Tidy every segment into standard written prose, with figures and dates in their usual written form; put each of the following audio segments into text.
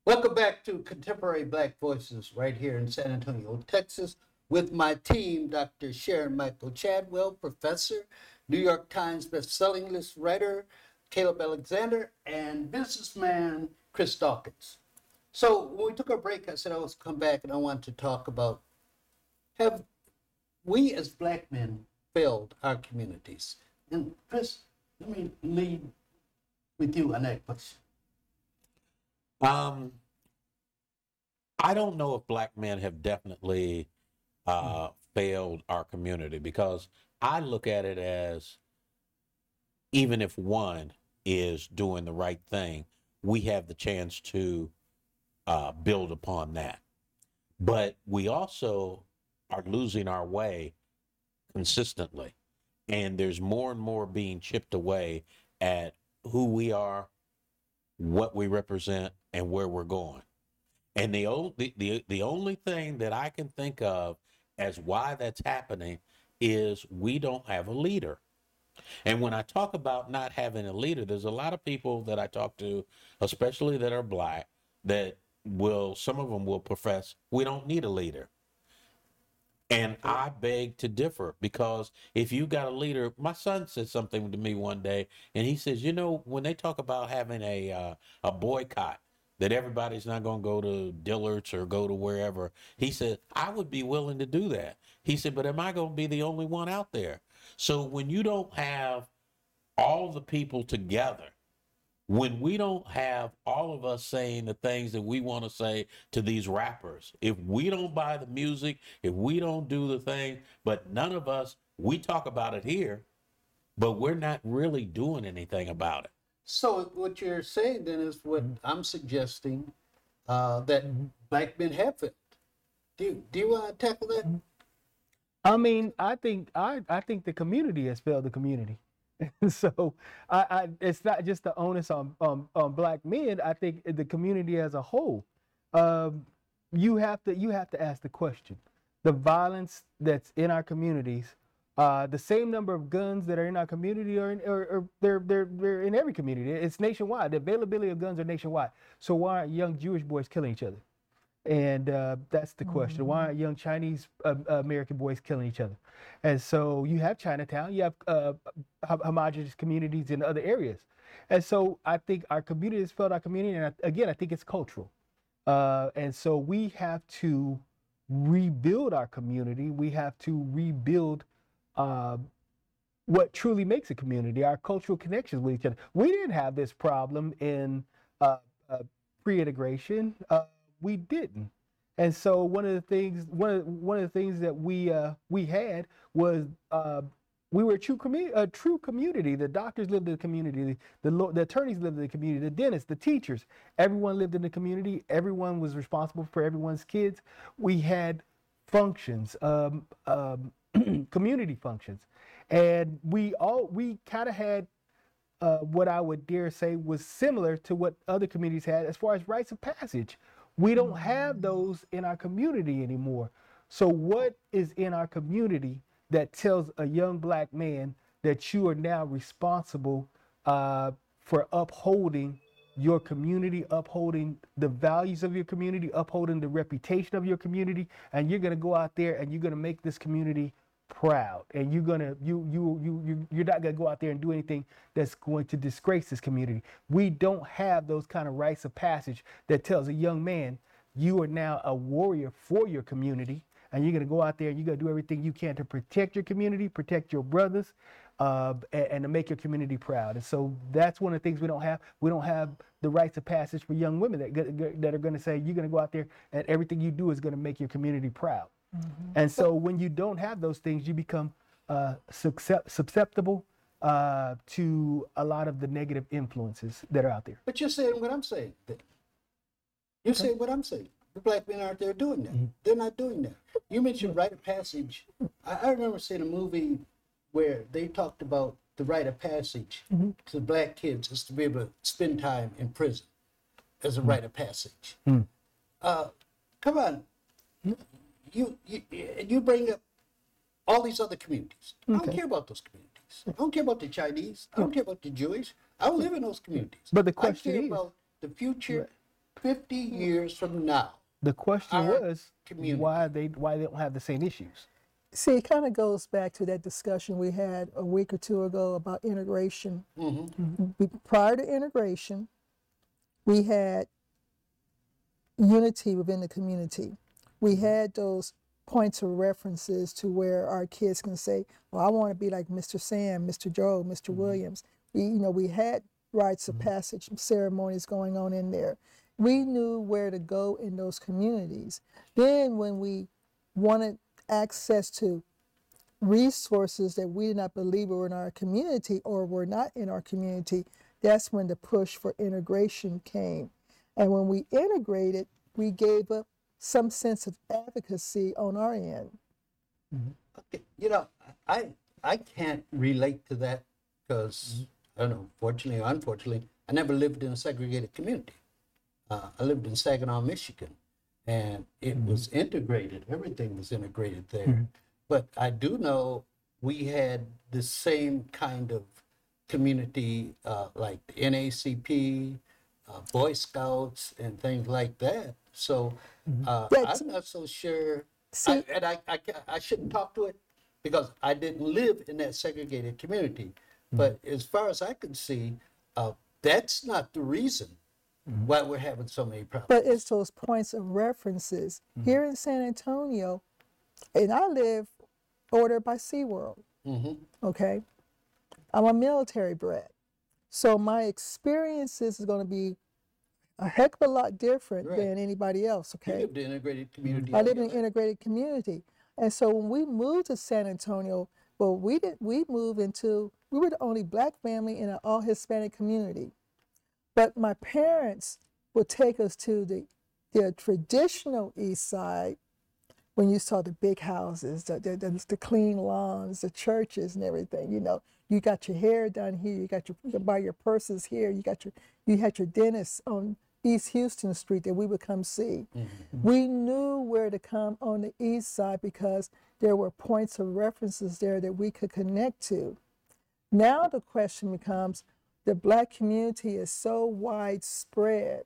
Welcome back to Contemporary Black Voices right here in San Antonio, Texas, with my team, Dr. Sharon Michael Chadwell, professor, New York Times bestselling list writer, Caleb Alexander, and businessman Chris Dawkins. So when we took our break, I said I was come back and I want to talk about have we as black men failed our communities? And Chris, let me lead with you on that question. Um, I don't know if black men have definitely failed our community because I look at it as even if one is doing the right thing, we have the chance to build upon that. But we also are losing our way consistently. And there's more and more being chipped away at who we are, what we represent, and where we're going. And the only thing that I can think of as why that's happening is we don't have a leader. And when I talk about not having a leader, there's a lot of people that I talk to, especially that are black, that some of them will profess we don't need a leader. And I beg to differ because if you got a leader, my son said something to me one day, and he says, when they talk about having a boycott, that everybody's not going to go to Dillard's or go to wherever, he said, I would be willing to do that. He said, but am I going to be the only one out there? So when you don't have all the people together, when we don't have all of us saying the things that we want to say to these rappers, if we don't buy the music, if we don't do the thing, but none of us, we talk about it here, but we're not really doing anything about it. So what you're saying then is what I'm suggesting that black men have failed. Do you want to tackle that? I mean, I think the community has failed the community. So it's not just the onus on black men. I think the community as a whole. Um, you have to ask the question: the violence that's in our communities, the same number of guns that are in our community or they're in every community. It's nationwide. The availability of guns are nationwide. So why aren't young Jewish boys killing each other? And that's the question. Why aren't young Chinese American boys killing each other? And so you have Chinatown, you have homogenous communities in other areas. And so I think our community has failed our community. And again, I think it's cultural. And so we have to rebuild our community. We have to rebuild uh, what truly makes a community, our cultural connections with each other. We didn't have this problem in uh, uh, pre-integration. We didn't. And so one of the things that we had was we were a true community. The doctors lived in the community, the attorneys lived in the community, the dentists, the teachers, everyone lived in the community. Everyone was responsible for everyone's kids. We had functions, community functions, and we kind of had what I would dare say was similar to what other communities had as far as rites of passage. We don't have those in our community anymore. So, what is in our community that tells a young black man that you are now responsible for upholding your community, upholding the values of your community, upholding the reputation of your community, and you're going to go out there and you're going to make this community proud, and you're not going to go out there and do anything that's going to disgrace this community. We don't have those kind of rites of passage that tells a young man you are now a warrior for your community, and you're going to go out there and you're going to do everything you can to protect your community, protect your brothers, and to make your community proud. And so that's one of the things we don't have. We don't have the rites of passage for young women that are going to say you're going to go out there and everything you do is going to make your community proud. And so when you don't have those things, you become susceptible to a lot of the negative influences that are out there. But you're saying what I'm saying. You're saying what I'm saying. The black men aren't there doing that. They're not doing that. You mentioned rite of passage. I remember seeing a movie where they talked about the rite of passage to black kids is to be able to spend time in prison as a rite of passage. Come on. You bring up all these other communities. I don't care about those communities. I don't care about the Chinese. I don't care about the Jewish. I don't live in those communities. But the question I care is, about the future 50 years from now, The question our was community. why they don't have the same issues. See, it kind of goes back to that discussion we had a week or two ago about integration. Prior to integration, we had unity within the community. We had those points of references to where our kids can say, well, I want to be like Mr. Sam, Mr. Joe, Mr. Williams. We had rites of passage ceremonies going on in there. We knew where to go in those communities. Then when we wanted access to resources that we did not believe were in our community or were not in our community, that's when the push for integration came. And when we integrated, we gave up some sense of advocacy on our end. Okay, I can't relate to that because, I don't know, fortunately or unfortunately, I never lived in a segregated community. I lived in Saginaw, Michigan, and it was integrated. Everything was integrated there. But I do know we had the same kind of community, like the NACP, Boy Scouts, and things like that. So That's- I'm not so sure. See- I shouldn't talk to it because I didn't live in that segregated community. But as far as I can see, that's not the reason why we're having so many problems. But it's those points of references. Here in San Antonio, and I live ordered by SeaWorld, okay? I'm a military brat. So my experiences is going to be a heck of a lot different Right. than anybody else, You okay? lived in an integrated community. I all live in your an life. integrated community. And so when we moved to San Antonio, well, we were the only black family in an all Hispanic community. But my parents would take us to the traditional East Side when you saw the big houses, the clean lawns, the churches and everything. You got your hair done here, you can buy your purses here, you had your dentist on East Houston Street that we would come see. We knew where to come on the East Side because there were points of references there that we could connect to. Now the question becomes, the black community is so widespread.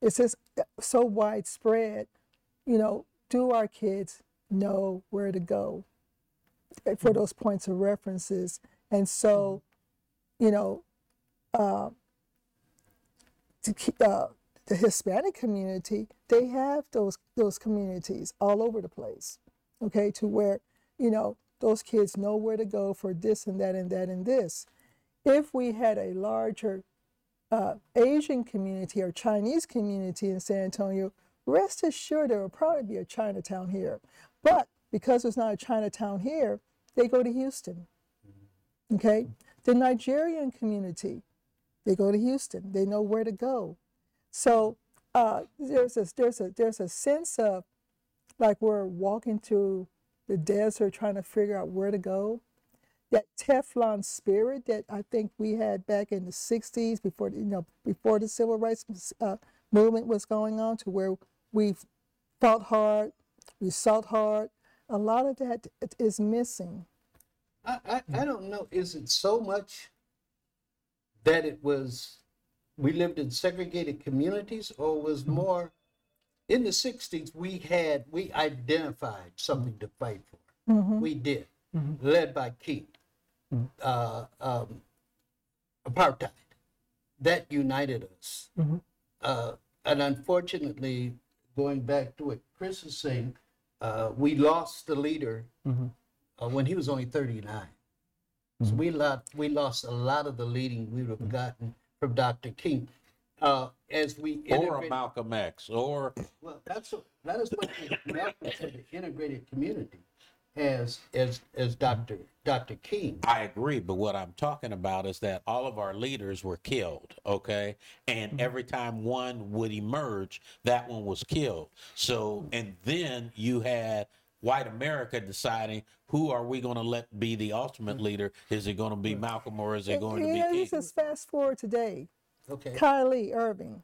It's just so widespread, do our kids know where to go for those points of references? And so, the Hispanic community, they have those communities all over the place, okay, to where, those kids know where to go for this and that and that and this. If we had a larger Asian community or Chinese community in San Antonio, rest assured there will probably be a Chinatown here. But because there's not a Chinatown here, they go to Houston. Okay? The Nigerian community, they go to Houston. They know where to go. So there's a sense of like we're walking through the desert trying to figure out where to go. That Teflon spirit that I think we had back in the 60s before the civil rights movement was going on, to where we fought hard, we sought hard. A lot of that is missing. I don't know. Is it so much that we lived in segregated communities, or was more in the 60s we identified something to fight for? We did, led by King. Apartheid, that united us. And unfortunately, going back to what Chris is saying, we lost the leader when he was only 39. So we lost a lot of the leading we would have gotten from Dr. King. As we Or a integrate, Malcolm X, or well, that is what Malcolm said, the integrated community, as Dr. King. I agree, but what I'm talking about is that all of our leaders were killed, okay? And every time one would emerge, that one was killed. So, and then you had white America deciding, who are we going to let be the ultimate leader? Is it going to be Malcolm, or is it going to be King? Just fast forward today. Okay. Kylie Irving.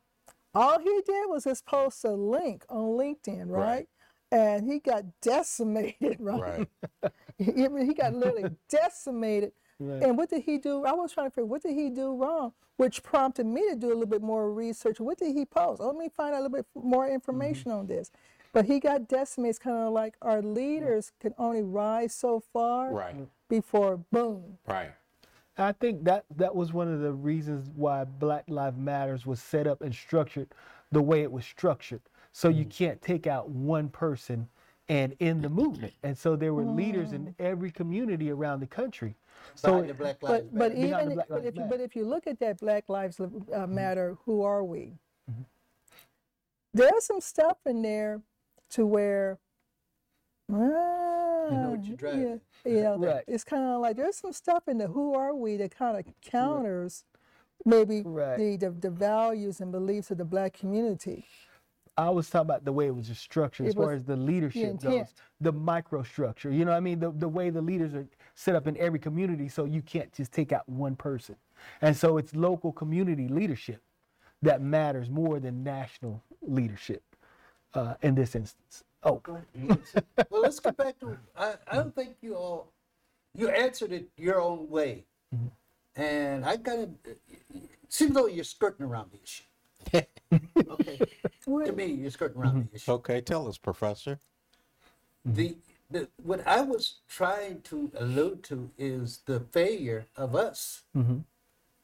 All he did was just post a link on LinkedIn, right? And he got decimated, right? Right. He got literally decimated Right. And what did he do? I was trying to figure what did he do wrong, which prompted me to do a little bit more research. What did he post? Let me find out a little bit more information on this. But he got decimated. It's kind of like our leaders can only rise so far Right. before boom. Right. I think that was one of the reasons why Black Lives Matters was set up and structured the way it was structured. So you can't take out one person and end the movement. And so there were leaders in every community around the country. So Behind the Black Lives But Matter. Behind the even Black Lives if you, Matter. but if you look at that Black Lives Matter, who are we? There's some stuff in there to where You know what you're driving. Right. it's kind of like there's some stuff in the who are we that kind of counters maybe Right. the values and beliefs of the Black community. I was talking about the way it was just structured as It far was as the leadership intent. goes, the microstructure. You know what I mean? The way the leaders are set up in every community, so you can't just take out one person. And so it's local community leadership that matters more than national leadership in this instance. Oh, Go ahead. Well, let's get back to. I don't think you answered it your own way, and I kind of seems though you're skirting around the issue. Okay, to me, you're skirting around the issue. Okay, tell us, Professor. The what I was trying to allude to is the failure of us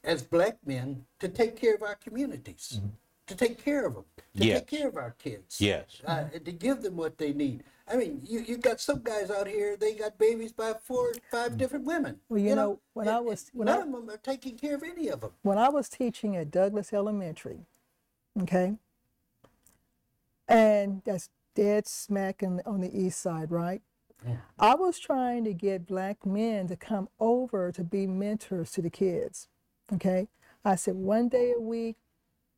as Black men to take care of our communities, to take care of them, to Yes. take care of our kids. Yes. To give them what they need. I mean, you got some guys out here, they got babies by 4 or 5 different women. Well, you know, when I and was- none of them are taking care of any of them. When I was teaching at Douglas Elementary, okay, and that's dead smack on the east side, right? I was trying to get Black men to come over to be mentors to the kids, okay? I said 1 day a week,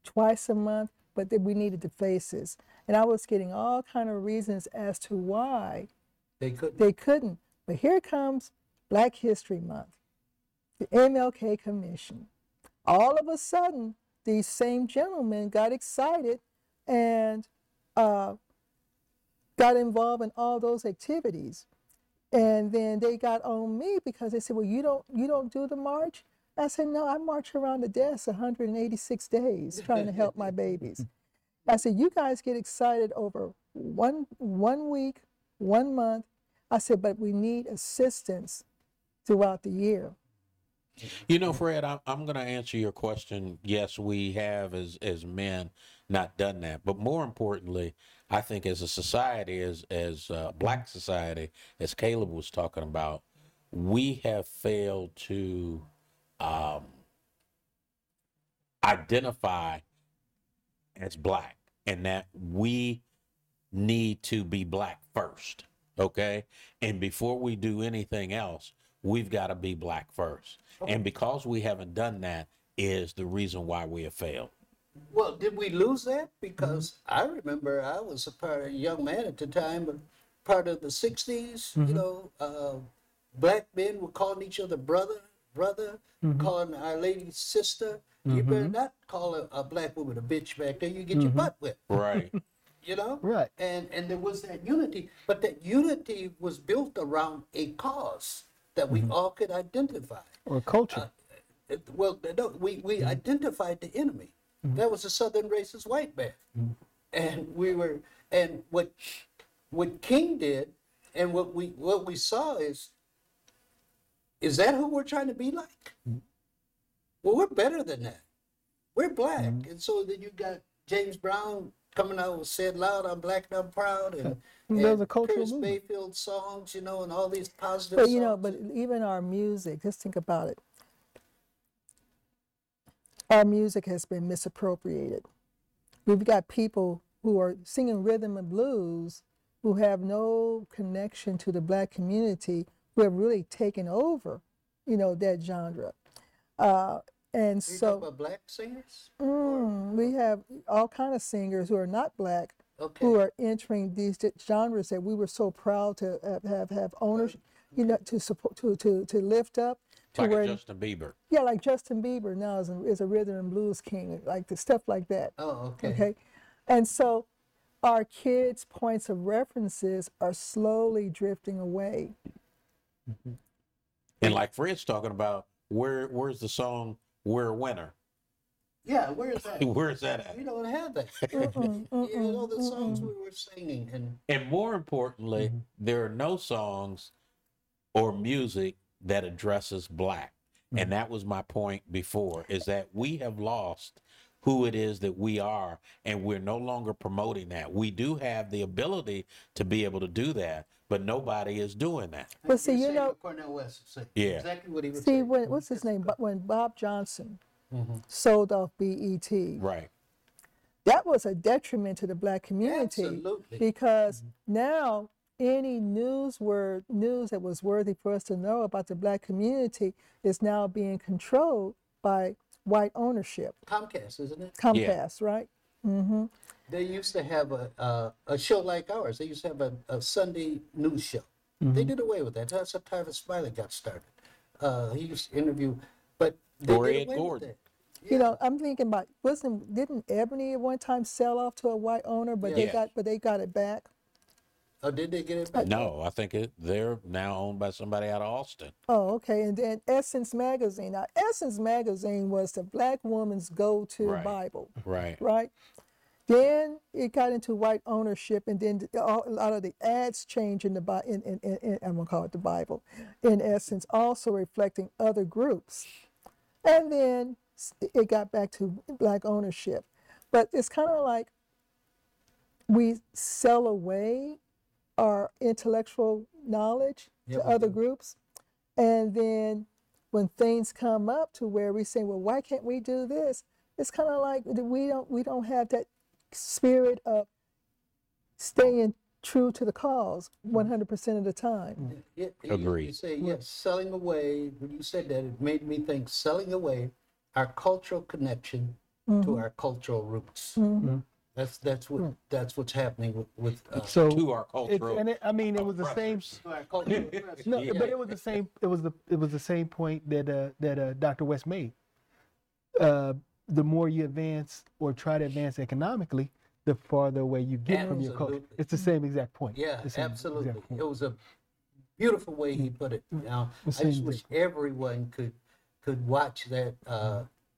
twice a month, but then we needed the faces. And I was getting all kind of reasons as to why They couldn't. they couldn't. But here comes Black History Month, the MLK Commission. All of a sudden, these same gentlemen got excited and got involved in all those activities. And then they got on me because they said, well, you don't do the march? I said, no, I march around the desk 186 days trying to help my babies. I said, you guys get excited over one week, 1 month. I said, but we need assistance throughout the year. You know, Fred, I'm going to answer your question. Yes, we have as men not done that, but more importantly, I think as a society, as Black society, as Caleb was talking about, we have failed to identify as Black, and that we need to be Black first, okay? And before we do anything else, we've got to be Black first. And because we haven't done that is the reason why we have failed. Well, did we lose that? Because I remember I was a young man at the time, but part of the 60s, you know, Black men were calling each other brother, calling Our Lady sister. You better not call a Black woman a bitch back there. You get your butt whipped. Right. You know? Right. And there was that unity, but that unity was built around a cause that we all could identify. or culture. Well, no, we identified the enemy. That was a Southern racist white man, and what King did, and what we saw is that who we're trying to be like? Well, we're better than that. We're Black, and so then you got James Brown coming out with "Said Loud, I'm Black and I'm Proud," and There's a cultural Curtis movement. Mayfield songs, you know, and all these positive. But you know, songs. but even our music, just think about it. Our music has been misappropriated. We've got people who are singing rhythm and blues who have no connection to the Black community, who have really taken over, you know, that genre. And you so talk about Black singers. we have all kind of singers who are not Black, Okay. who are entering these genres that we were so proud to have ownership, you know, to support, to lift up, to Like where a Justin Bieber. yeah, like Justin Bieber now is a rhythm and blues king, like the stuff like that. Oh, okay. Okay, and so our kids' points of references are slowly drifting away. And like Fred's talking about, where's the song "We're a Winner"? Yeah, where is that? Where's that at? We don't have that. Mm-mm, You know, the mm-mm, songs mm-mm. we were singing, and And more importantly, there are no songs or music that addresses black. And that was my point before, is that we have lost who it is that we are, and we're no longer promoting that. We do have the ability to be able to do that, but nobody is doing that. But see, you're you saying know, what Cornel West is saying. Yeah. Exactly what he was see, saying. what's his name? But when Bob Johnson Mm-hmm. sold off BET, Right. that was a detriment to the black community Absolutely. because now any news that was worthy for us to know about the black community is now being controlled by white ownership. Comcast, isn't it? Comcast, right? Mm-hmm. They used to have a show like ours. They used to have a Sunday news show. They did away with that. That's how Tyler Smiley got started. He used to interview, but they Or did Ed away Gordon. with that. You know, I'm thinking about didn't Ebony at one time sell off to a white owner, but Yeah. they got it back. Oh, did they get it back? No, I think they're now owned by somebody out of Austin. Oh, okay. And then Essence Magazine. Now, Essence Magazine was the black woman's go-to Right. Bible, Right. right? Then it got into white ownership, and then a lot of the ads changed in I'm gonna call it the Bible, in essence, also reflecting other groups. And then it got back to black ownership. But it's kind of like we sell away our intellectual knowledge Yeah, to we other do. groups. And then when things come up to where we say, well, why can't we do this? It's kind of like we don't have that spirit of staying true to the cause 100% of the time. You Agreed. say, yes, selling away. When you said that, it made me think selling away our cultural connection to our cultural roots. That's what's happening with So To our it's, cultural and I mean, it was the same. oppressors. our cultural roots. No, Yeah. but it was the same. It was the same point that Dr. West made. The more you advance or try to advance economically, the farther away you get from your culture. Absolutely. It's the same exact point. Yeah, The same absolutely. exact point. It was a beautiful way he put it. Now, I same just wish everyone could watch that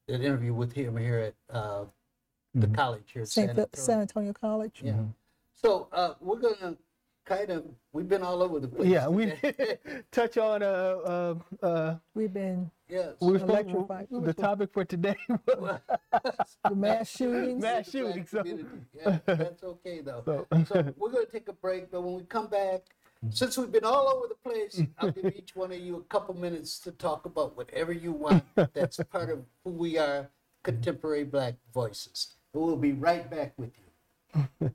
interview with him here at the college here at San Antonio. San Antonio College. Yeah. So we're gonna we've been all over the place. Yeah, we today. touch on We've been yes. we were supposed- Electrified. the topic for today was the mass shootings. mass The black shooting. So, community. Yeah, that's okay though. So- So we're gonna take a break, but when we come back, since we've been all over the place, I'll give each one of you a couple minutes to talk about whatever you want. That's part of who we are, contemporary Black voices. And we'll be right back with you.